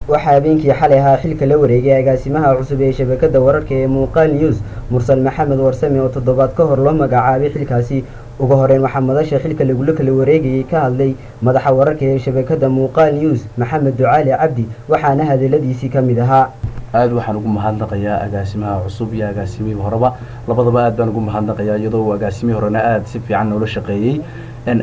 waxaa habeenkii xalay ahaa xilka la wareegay agaasimaha cusub ee shabakada wararka ee muuqaal news mursal maxamed warsame oo toddobaad ka hor loo magacaabay xilkaasi. ugu horeyn waxaa madasha xilka lagula kala wareegayay ka hadlay madaxa wararka ee shabakada muuqaal news maxamed ducaali cabdi, waxaana hadaladiisii ka mid ahaa: aad waxaan ugu mahadnaqayaa agaasimaha cusub iyo agaasimihii horeba, labadaba aad baan ugu mahadnaqayaa, iyadoo agaasimihii horena aad si fiican noola shaqeeyay.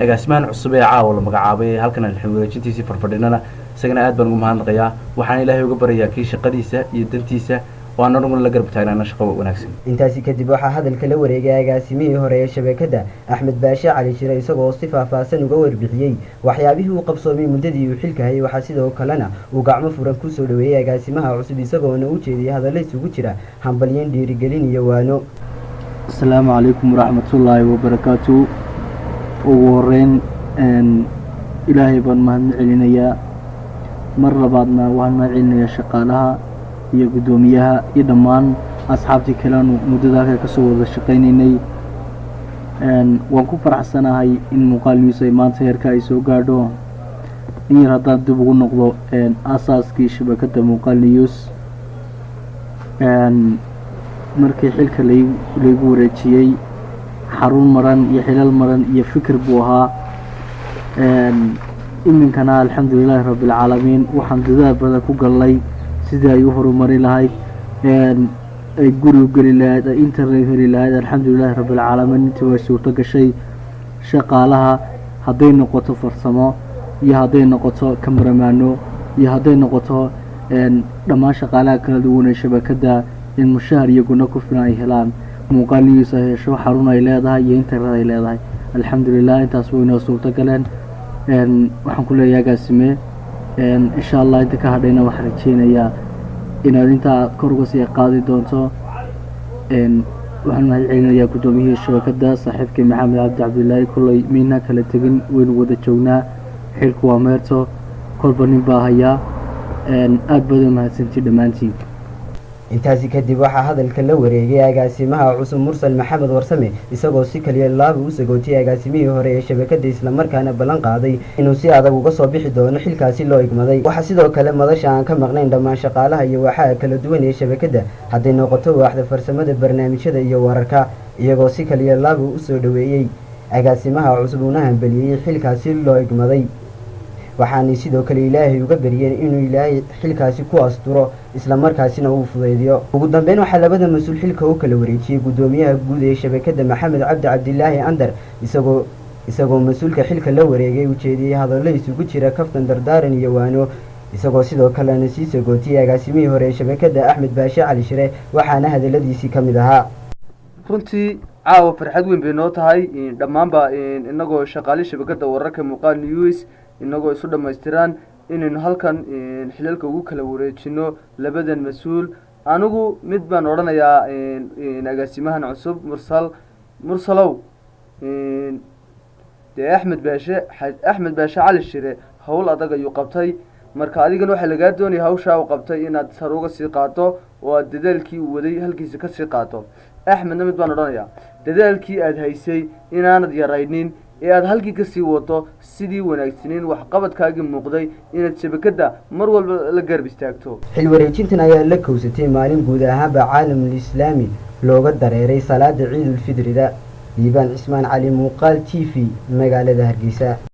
agaasimahan cusub ee caawa la magacaabay halkan alxin wareejintiisii farfadhinana isagana aad baan ugu mahadnaqayaa. waxaan ilaahay uga baryayaa kii shaqadiisa iyo dantiisa waan anaguna la garab taagnaana shaqo wanaagsan. intaasi kadib waxaa hadalka la wareegay agaasimihii hore ee shabakada Axmed Baashe Cali Shire, isagoo si faahfaahsan uga warbixiyay waxyaabihii uu qabsoomay muddadii uu xilka hayay. waxaa sidoo kalena uu gacmo furan ku soo dhaweeyay agaasimaha cusub, isagoona u jeediyay hadallo isugu jira hambalyeyn, dhiirigelin iyo waano. Assalaamu calaykum waraxmatullaahi wabarakaatuh. ugu horeyn ilaahay baan mahad celinayaa, mar labaadna waan mahad celinayaa shaqaalaha iyo guddoomiyaha iyo dhammaan asxaabtii kale aanu muddada halka ka soo wada shaqaynaynay. waan ku faraxsanahay in muuqaal news ay maanta heerka ay soo gaadho. in yar haddaan dib ugu noqdo aasaaskii shabakada muuqaal news, markii xilka laygu wareejiyey xarun maran iyo xilal maran iyo fikir buu ahaa. iminkana alxamdulilaahi rabbilcaalamiin waxaan dadaal badan ku galnay sidii ay u horumari lahayd, ay guri u geli lahayd, ay internet heli lahayd. alxamdulilaahi rabbilcaalamiin intii way suurto gashay. shaqaalaha hadday noqoto farsamo iyo hadday noqoto kamaramaano iyo hadday noqoto dhammaan shaqaalaha kala duwan ee shabakada in mushahar iyo guna ku filan ay helaan. muuqaal news ay hesho xarun ay leedahay iyo internet ay leedahay. alxamdulilah intaas way inoo suurto galeen. waxaan ku leeyahay agaasime insha allah inta ka hadhayna waxaan rajeynayaa inaad intaa kor uga sii qaadi doonto. waxaan mahad celinayaa guddoomiyihii shabakada saaxiibkii maxamed cabdi cabdilaahi. kolley miina kala tegin, waynu wada joognaa. xilku waa meerto, kolba nin baa hayaa. aad baad u mahadsantii dhammaantiin. intaasi kadib waxaa hadalka la wareegay agaasimaha cusub mursal maxamed warsame, isagoo si kaliya laaba u sagootiyay agaasimihii hore ee shabakada, islamarkaana ballan qaaday inuu si adag uga soo bixi doono xilkaasi loo igmaday. waxaa sidoo kale madasha aan ka maqnayn dhammaan shaqaalaha iyo waaxaha kala duwan ee shabakada, hadday noqoto waaxda farsamada, barnaamijyada iyo wararka, iyagoo si kaliya laaba u soo dhaweeyey agaasimaha cusub una hambaliyey xilkaasi loo igmaday. waxaanay sidoo kale ilaahay uga baryeen inuu ilaahay xilkaasi ku asturo, islamarkaasina uu fudaydiyo. ugu dambeyn waxaa labada mas-uul xilka u kala wareejiyey guddoomiyaha guud ee shabakada maxamed cabdi cabdilaahi andar, isagoo mas-uulka xilka la wareegay u jeediyey hadallo isugu jira kaftan, dardaaran iyo waano, isagoo sidoo kalena sii sagootiyey agaasimihii hore ee shabakada Axmed Baashe Cali Shire, waxaana hadaladiisii ka mid ahaa: runtii caawa farxad weyn bay noo tahay dhammaanba inagoo shaqaale shabakada wararka muuqaal news inagoo isu dhammaystiraan inaynu halkan xilalka ugu kala wareejino labadan mas-uul. anigu mid baan odhanayaa agaasimahan cusub mursalow dee axmed baashe cali shire howl adag ayuu qabtay, marka adigana waxaa lagaa doonaya hawshaa uu qabtay inaad sar uga sii qaato oo aad dadaalkii uu waday halkiisa ka sii qaato. axmedna mid baan odhanayaa dadaalkii aad haysay inaanad yaraynin ee aad halkii ka sii wado sidii wanaagsaneyn waxqabadkaagii muuqday inaad shabakada mar walba la garab istaagto. xil wareejintan ayaa la kowsatay maalin guud ahaanba caalamul islaami looga dareeray salaada ciidul fidrida. liibaan cismaan cali, muuqaal TV, magaalada Hargeysa.